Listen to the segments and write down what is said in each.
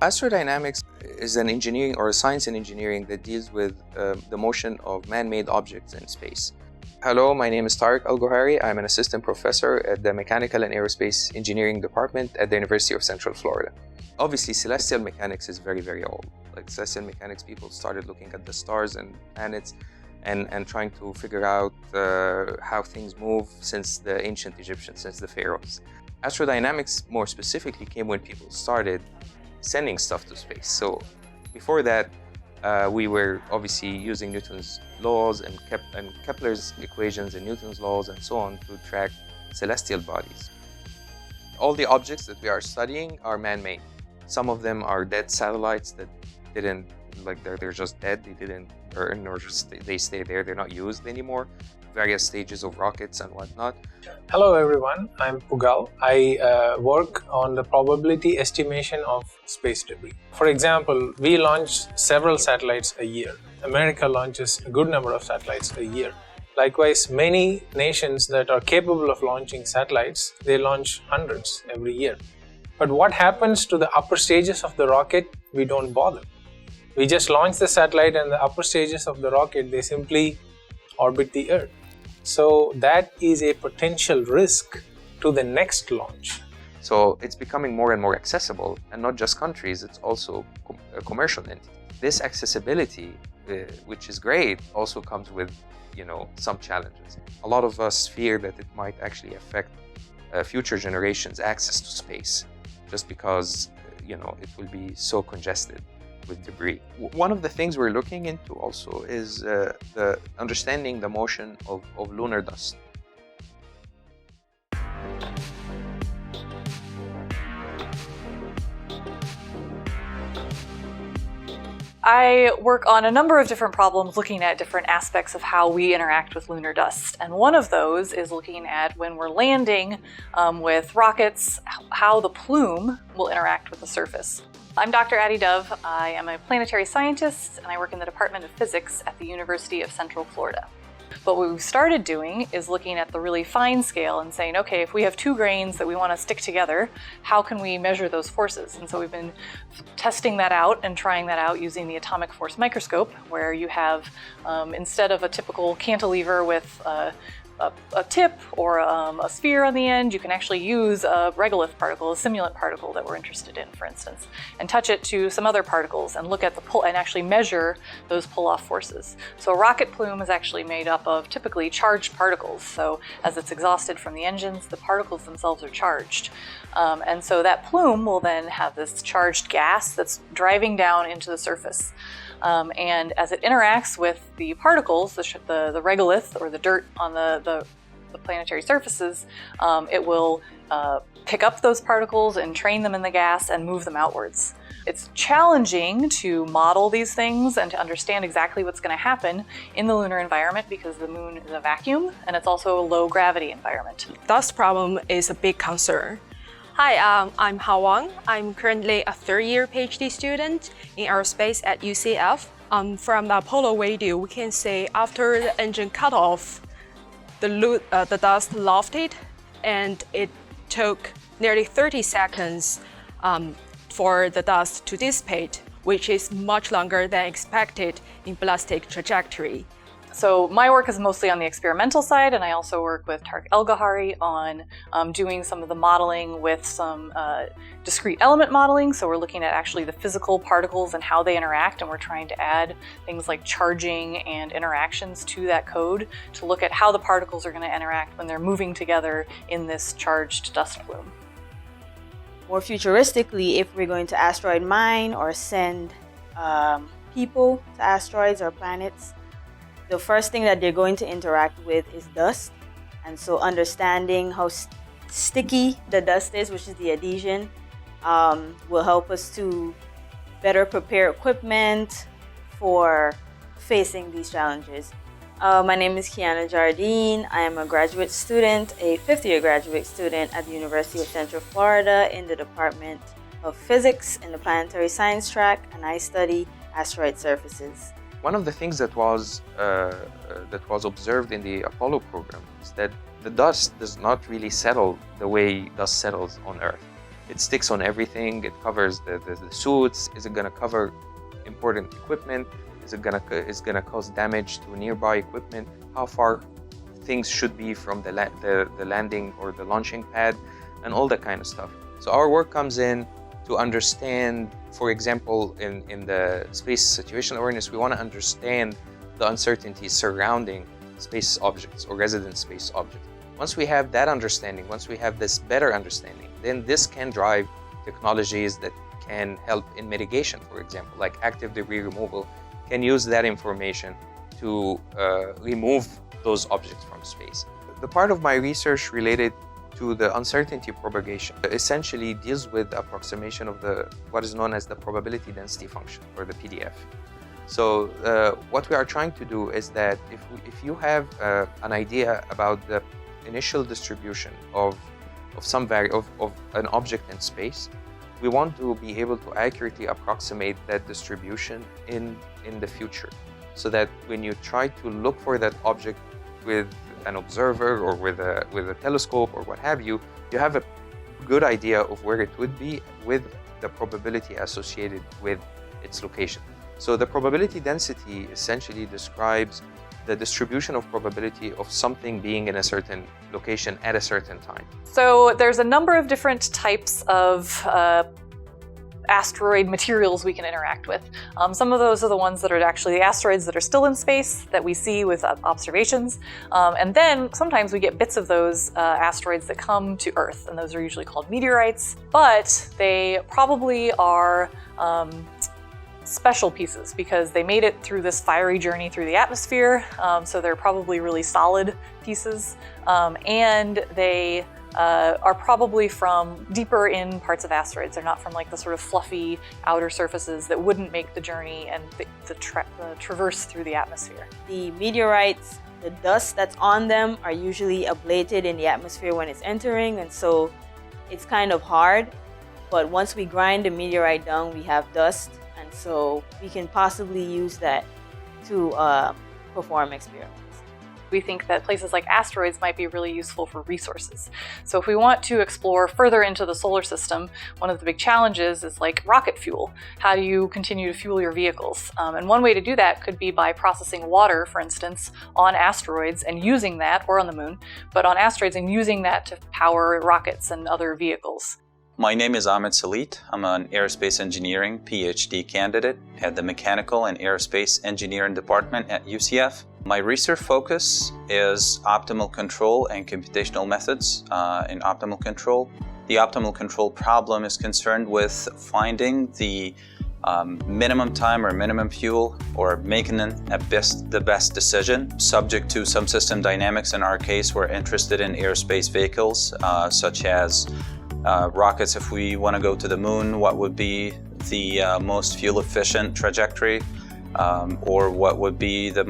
Astrodynamics is an engineering or a science in engineering that deals with the motion of man-made objects in space. Hello, my name is Tariq Al-Gohari. I'm an assistant professor at the Mechanical and Aerospace Engineering Department at the University of Central Florida. Obviously, celestial mechanics is very, very old. Like celestial mechanics, people started looking at the stars and planets and trying to figure out how things move since the ancient Egyptians, since the pharaohs. Astrodynamics, more specifically, came when people started sending stuff to space. So before that, we were obviously using Newton's laws and Kepler's equations and Newton's laws and so on to track celestial bodies. All the objects that we are studying are man-made. Some of them are dead satellites that didn't, like they're just dead, they didn't burn or just they stay there, they're not used anymore. Various stages of rockets and whatnot. Hello everyone, I'm Pugal. I work on the probability estimation of space debris. For example, we launch several satellites a year. America launches a good number of satellites a year. Likewise, many nations that are capable of launching satellites, they launch hundreds every year. But what happens to the upper stages of the rocket, we don't bother. We just launch the satellite and the upper stages of the rocket, they simply orbit the Earth. So that is a potential risk to the next launch. So it's becoming more and more accessible, and not just countries, it's also commercial entities. This accessibility, which is great, also comes with, some challenges. A lot of us fear that it might actually affect future generations' access to space, just because, it will be so congested with debris. One of the things we're looking into also is the understanding the motion of lunar dust. I work on a number of different problems looking at different aspects of how we interact with lunar dust. And one of those is looking at when we're landing with rockets, how the plume will interact with the surface. I'm Dr. Addie Dove. I am a planetary scientist and I work in the Department of Physics at the University of Central Florida. But what we've started doing is looking at the really fine scale and saying, okay, if we have two grains that we want to stick together, how can we measure those forces? And so we've been testing that out and trying that out using the atomic force microscope, where you have, instead of a typical cantilever with a tip or a sphere on the end, you can actually use a regolith particle, a simulant particle that we're interested in, for instance, and touch it to some other particles and look at the pull and actually measure those pull-off forces. So a rocket plume is actually made up of typically charged particles. So as it's exhausted from the engines, the particles themselves are charged. And so that plume will then have this charged gas that's driving down into the surface. And as it interacts with the particles, the regolith or the dirt on the planetary surfaces, it will pick up those particles and train them in the gas and move them outwards. It's challenging to model these things and to understand exactly what's going to happen in the lunar environment because the moon is a vacuum and it's also a low gravity environment. Dust problem is a big concern. Hi, I'm Ha Wang. I'm currently a third-year PhD student in aerospace at UCF. From the Apollo video, we can say after the engine cut off, the dust lofted, and it took nearly 30 seconds for the dust to dissipate, which is much longer than expected in ballistic trajectory. So my work is mostly on the experimental side, and I also work with Tariq Al-Gohari on doing some of the modeling with some discrete element modeling. So we're looking at actually the physical particles and how they interact, and we're trying to add things like charging and interactions to that code to look at how the particles are going to interact when they're moving together in this charged dust plume. More futuristically, if we're going to asteroid mine or send people to asteroids or planets, the first thing that they're going to interact with is dust. And so understanding how sticky the dust is, which is the adhesion, will help us to better prepare equipment for facing these challenges. My name is Kiana Jardine. I am a graduate student, a fifth-year graduate student at the University of Central Florida in the Department of Physics in the Planetary Science track, and I study asteroid surfaces. One of the things that was observed in the Apollo program is that the dust does not really settle the way dust settles on Earth. It sticks on everything. It covers the suits. Is it going to cover important equipment? Is it going to cause damage to nearby equipment? How far things should be from the landing or the launching pad, and all that kind of stuff. So our work comes in to understand, for example, in the space situational awareness, we want to understand the uncertainties surrounding space objects or resident space objects. Once we have that understanding, once we have this better understanding, then this can drive technologies that can help in mitigation, for example, like active debris removal, can use that information to remove those objects from space. The part of my research related to the uncertainty propagation essentially deals with the approximation of what is known as the probability density function, or the PDF. So what we are trying to do is that if you have an idea about the initial distribution of an object in space, we want to be able to accurately approximate that distribution in the future, so that when you try to look for that object with an observer or with a telescope or what have you, you have a good idea of where it would be with the probability associated with its location. So the probability density essentially describes the distribution of probability of something being in a certain location at a certain time. So there's a number of different types of asteroid materials we can interact with. Some of those are the ones that are actually the asteroids that are still in space that we see with observations. And then sometimes we get bits of those asteroids that come to Earth, and those are usually called meteorites, but they probably are special pieces because they made it through this fiery journey through the atmosphere, so they're probably really solid pieces, and they are probably from deeper in parts of asteroids. They're not from like the sort of fluffy outer surfaces that wouldn't make the journey and the traverse through the atmosphere. The meteorites, the dust that's on them are usually ablated in the atmosphere when it's entering, and so it's kind of hard. But once we grind the meteorite down, we have dust, and so we can possibly use that to perform experiments. We think that places like asteroids might be really useful for resources. So if we want to explore further into the solar system, one of the big challenges is like rocket fuel. How do you continue to fuel your vehicles? And one way to do that could be by processing water, for instance, on asteroids and using that, or on the moon, but on asteroids and using that to power rockets and other vehicles. My name is Ahmed Salit. I'm an aerospace engineering PhD candidate at the Mechanical and Aerospace Engineering Department at UCF. My research focus is optimal control and computational methods in optimal control. The optimal control problem is concerned with finding the minimum time or minimum fuel, or making the best decision subject to some system dynamics. In our case, we're interested in aerospace vehicles such as rockets. If we want to go to the moon, what would be the most fuel efficient trajectory, or what would be the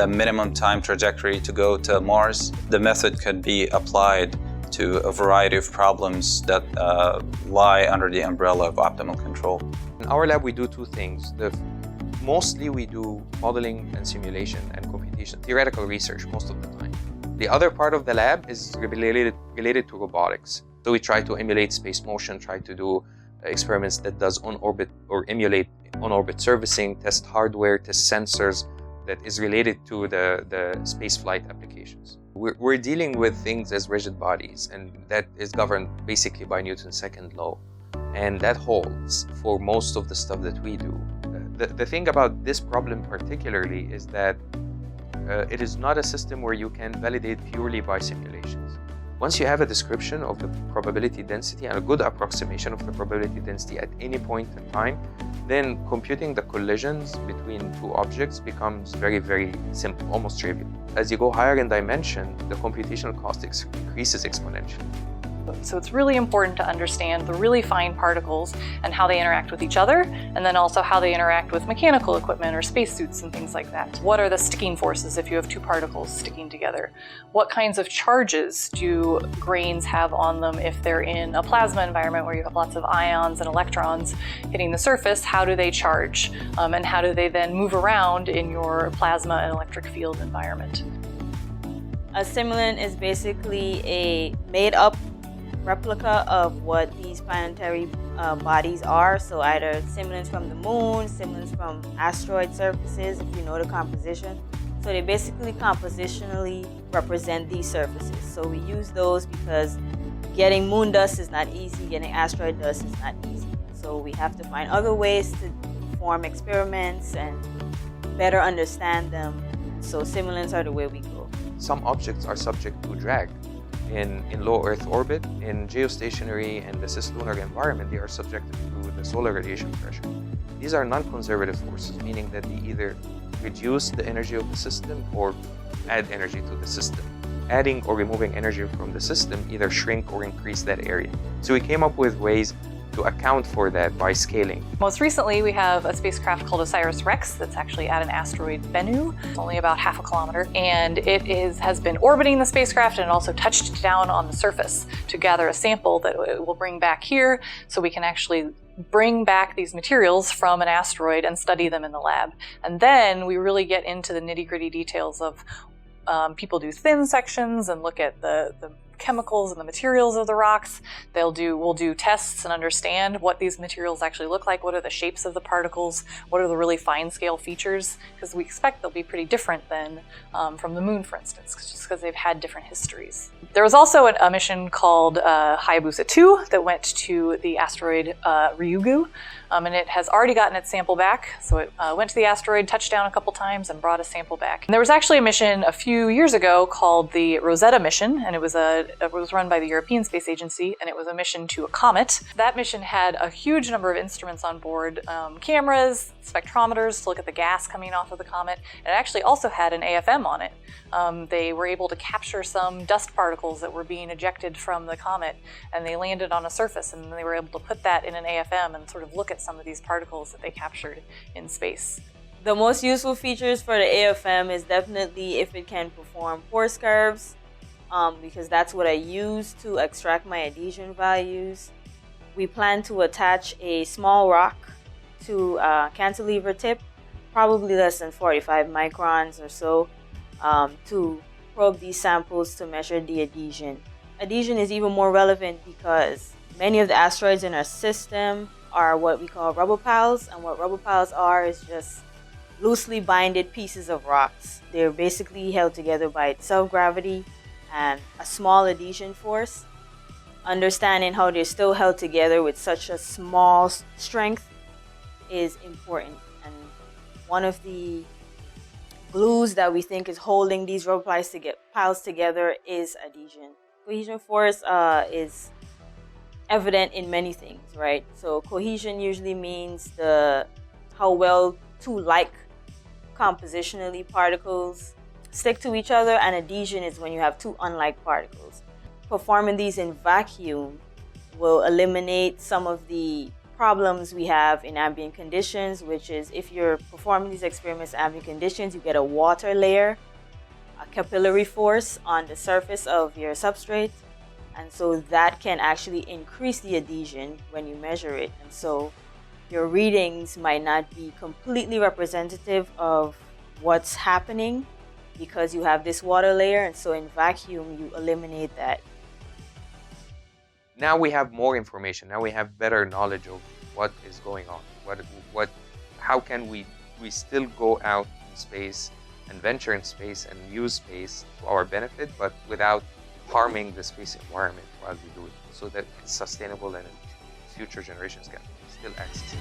minimum time trajectory to go to Mars. The method could be applied to a variety of problems that lie under the umbrella of optimal control. In our lab, we do two things. Mostly we do modeling and simulation and computation, theoretical research most of the time. The other part of the lab is related to robotics. So we try to emulate space motion, try to do experiments that does on-orbit or emulate on-orbit servicing, test hardware, test sensors that is related to the space flight applications. We're dealing with things as rigid bodies, and that is governed basically by Newton's second law. And that holds for most of the stuff that we do. The thing about this problem particularly is that it is not a system where you can validate purely by simulations. Once you have a description of the probability density and a good approximation of the probability density at any point in time, then computing the collisions between two objects becomes very, very simple, almost trivial. As you go higher in dimension, the computational cost increases exponentially. So it's really important to understand the really fine particles and how they interact with each other, and then also how they interact with mechanical equipment or spacesuits and things like that. What are the sticking forces if you have two particles sticking together? What kinds of charges do grains have on them if they're in a plasma environment where you have lots of ions and electrons hitting the surface? How do they charge? And how do they then move around in your plasma and electric field environment? A simulant is basically a made-up replica of what these planetary bodies are. So either simulants from the moon, simulants from asteroid surfaces, if you know the composition. So they basically compositionally represent these surfaces. So we use those because getting moon dust is not easy, getting asteroid dust is not easy. So we have to find other ways to perform experiments and better understand them. So simulants are the way we go. Some objects are subject to drag. In low Earth orbit, in geostationary and the cislunar environment, they are subjected to the solar radiation pressure. These are non-conservative forces, meaning that they either reduce the energy of the system or add energy to the system. Adding or removing energy from the system either shrink or increase that area. So we came up with ways to account for that by scaling. Most recently, we have a spacecraft called OSIRIS-REx that's actually at an asteroid Bennu. It's only about half a kilometer, and it has been orbiting the spacecraft and also touched down on the surface to gather a sample that it will bring back here so we can actually bring back these materials from an asteroid and study them in the lab. And then we really get into the nitty-gritty details of people do thin sections and look at the chemicals and the materials of the rocks. We'll do tests and understand what these materials actually look like, what are the shapes of the particles, what are the really fine scale features, because we expect they'll be pretty different than from the moon, for instance, just because they've had different histories. There was also a mission called Hayabusa 2 that went to the asteroid Ryugu, and it has already gotten its sample back. So it went to the asteroid, touched down a couple times, and brought a sample back. And there was actually a mission a few years ago called the Rosetta mission, and it was run by the European Space Agency, and it was a mission to a comet. That mission had a huge number of instruments on board, cameras, spectrometers to look at the gas coming off of the comet. And it actually also had an AFM on it. They were able to capture some dust particles that were being ejected from the comet, and they landed on a surface, and they were able to put that in an AFM and sort of look at some of these particles that they captured in space. The most useful features for the AFM is definitely if it can perform force curves, because that's what I use to extract my adhesion values. We plan to attach a small rock to a cantilever tip, probably less than 45 microns or so, to probe these samples to measure the adhesion. Adhesion is even more relevant because many of the asteroids in our system are what we call rubble piles, and what rubble piles are is just loosely binded pieces of rocks. They're basically held together by self-gravity and a small adhesion force. Understanding how they're still held together with such a small strength is important. And one of the glues that we think is holding these rubble piles together is adhesion. Cohesion force is evident in many things, right? So cohesion usually means how well two like compositionally particles stick to each other, and adhesion is when you have two unlike particles. Performing these in vacuum will eliminate some of the problems we have in ambient conditions, which is if you're performing these experiments in ambient conditions, you get a water layer, a capillary force on the surface of your substrate, and so that can actually increase the adhesion when you measure it. And so your readings might not be completely representative of what's happening because you have this water layer, and so in vacuum you eliminate that. Now we have more information. Now we have better knowledge of what is going on. How can we still go out in space and venture in space and use space to our benefit, but without harming the space environment while we do it, so that it's sustainable and future generations can still access it.